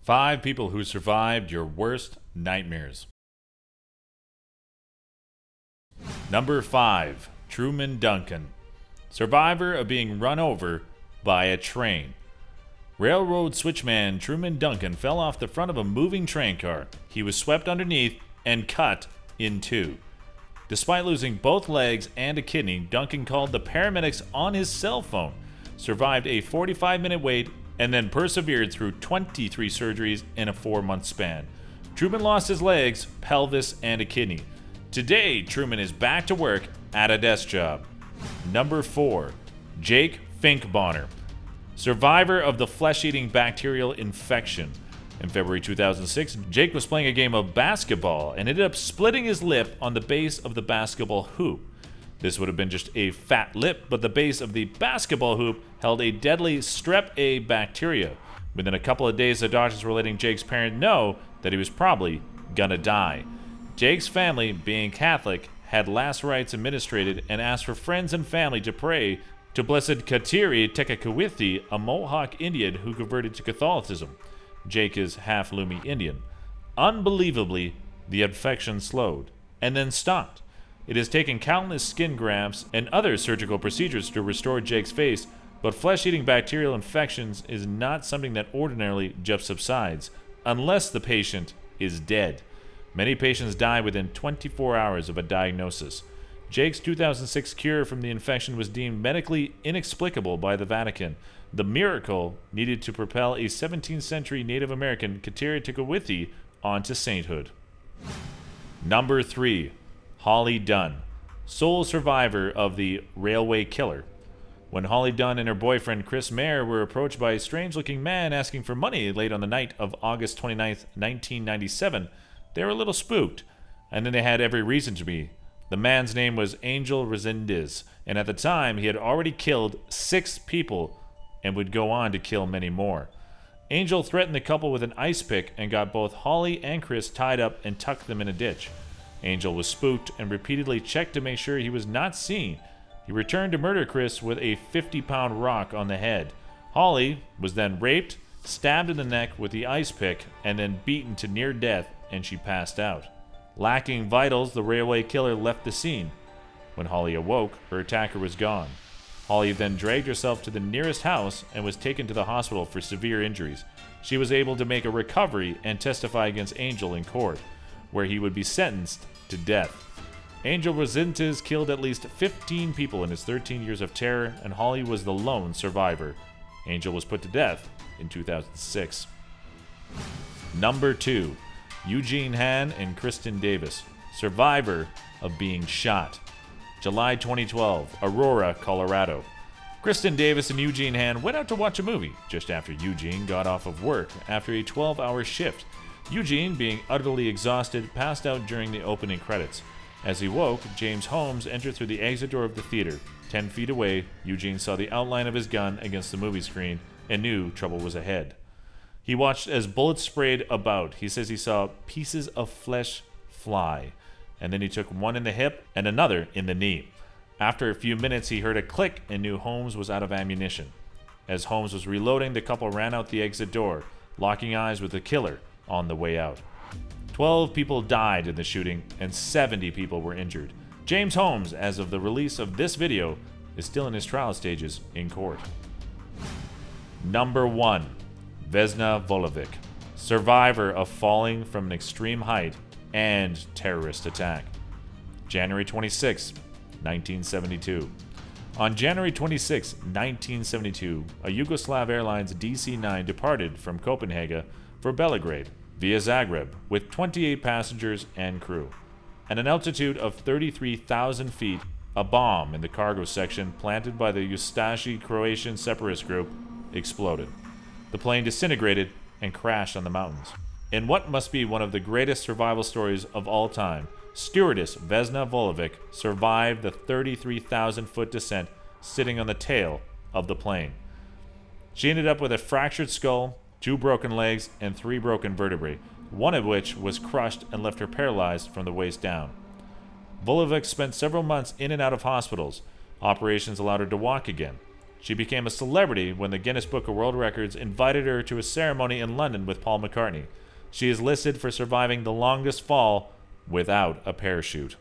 5 people who survived your worst nightmares. Number 5. Truman Duncan. Survivor of being run over by a train. Railroad switchman Truman Duncan fell off the front of a moving train car. He was swept underneath and cut in two. Despite losing both legs and a kidney, Duncan called the paramedics on his cell phone, survived a 45-minute wait, and then persevered through 23 surgeries in a 4-month span. Truman lost his legs, pelvis, and a kidney. Today, Truman is back to work at a desk job. Number 4. Jake Fink Bonner. Survivor of the flesh-eating bacterial infection. In February 2006, Jake was playing a game of basketball and ended up splitting his lip on the base of the basketball hoop. This would have been just a fat lip, but the base of the basketball hoop held a deadly strep A bacteria. Within a couple of days, the doctors were letting Jake's parents know that he was probably gonna die. Jake's family, being Catholic, had last rites administered and asked for friends and family to pray to Blessed Kateri Tekakwitha, a Mohawk Indian who converted to Catholicism. Jake is half Lumi Indian. Unbelievably, the infection slowed and then stopped. It has taken countless skin grafts and other surgical procedures to restore Jake's face, but flesh-eating bacterial infections is not something that ordinarily just subsides, unless the patient is dead. Many patients die within 24 hours of a diagnosis. Jake's 2006 cure from the infection was deemed medically inexplicable by the Vatican. The miracle needed to propel a 17th century Native American Kateri Tekakwitha onto sainthood. Number 3. Holly Dunn, sole survivor of the railway killer. When Holly Dunn and her boyfriend Chris Mayer were approached by a strange-looking man asking for money late on the night of August 29, 1997, they were a little spooked, and then they had every reason to be. The man's name was Angel Resendez, and at the time he had already killed 6 people and would go on to kill many more. Angel threatened the couple with an ice pick and got both Holly and Chris tied up and tucked them in a ditch. Angel was spooked and repeatedly checked to make sure he was not seen. He returned to murder Chris with a 50-pound rock on the head. Holly was then raped, stabbed in the neck with the ice pick, and then beaten to near death, and she passed out. Lacking vitals, the railway killer left the scene. When Holly awoke, her attacker was gone. Holly then dragged herself to the nearest house and was taken to the hospital for severe injuries. She was able to make a recovery and testify against Angel in court, where he would be sentenced to death. Angel Resendez killed at least 15 people in his 13 years of terror, and Holly was the lone survivor. Angel was put to death in 2006. Number 2. Eugene Han and Kristin Davis, survivor of being shot. July 2012, Aurora, Colorado. Kristin Davis and Eugene Han went out to watch a movie just after Eugene got off of work after a 12-hour shift. Eugene, being utterly exhausted, passed out during the opening credits. As he woke, James Holmes entered through the exit door of the theater. 10 feet away, Eugene saw the outline of his gun against the movie screen and knew trouble was ahead. He watched as bullets sprayed about. He says he saw pieces of flesh fly, and then he took one in the hip and another in the knee. After a few minutes, he heard a click and knew Holmes was out of ammunition. As Holmes was reloading, the couple ran out the exit door, locking eyes with the killer on the way out. 12 people died in the shooting and 70 people were injured. James Holmes, as of the release of this video, is still in his trial stages in court. Number 1. Vesna Vulovic, survivor of falling from an extreme height and terrorist attack. January 26, 1972. On January 26, 1972, a Yugoslav Airlines DC-9 departed from Copenhagen for Belgrade via Zagreb with 28 passengers and crew. At an altitude of 33,000 feet, a bomb in the cargo section planted by the Ustashi Croatian separatist group exploded. The plane disintegrated and crashed on the mountains. In what must be one of the greatest survival stories of all time, stewardess Vesna Vulovic survived the 33,000-foot descent sitting on the tail of the plane. She ended up with a fractured skull, 2 broken legs, and 3 broken vertebrae, one of which was crushed and left her paralyzed from the waist down. Vulovic spent several months in and out of hospitals. Operations allowed her to walk again. She became a celebrity when the Guinness Book of World Records invited her to a ceremony in London with Paul McCartney. She is listed for surviving the longest fall without a parachute.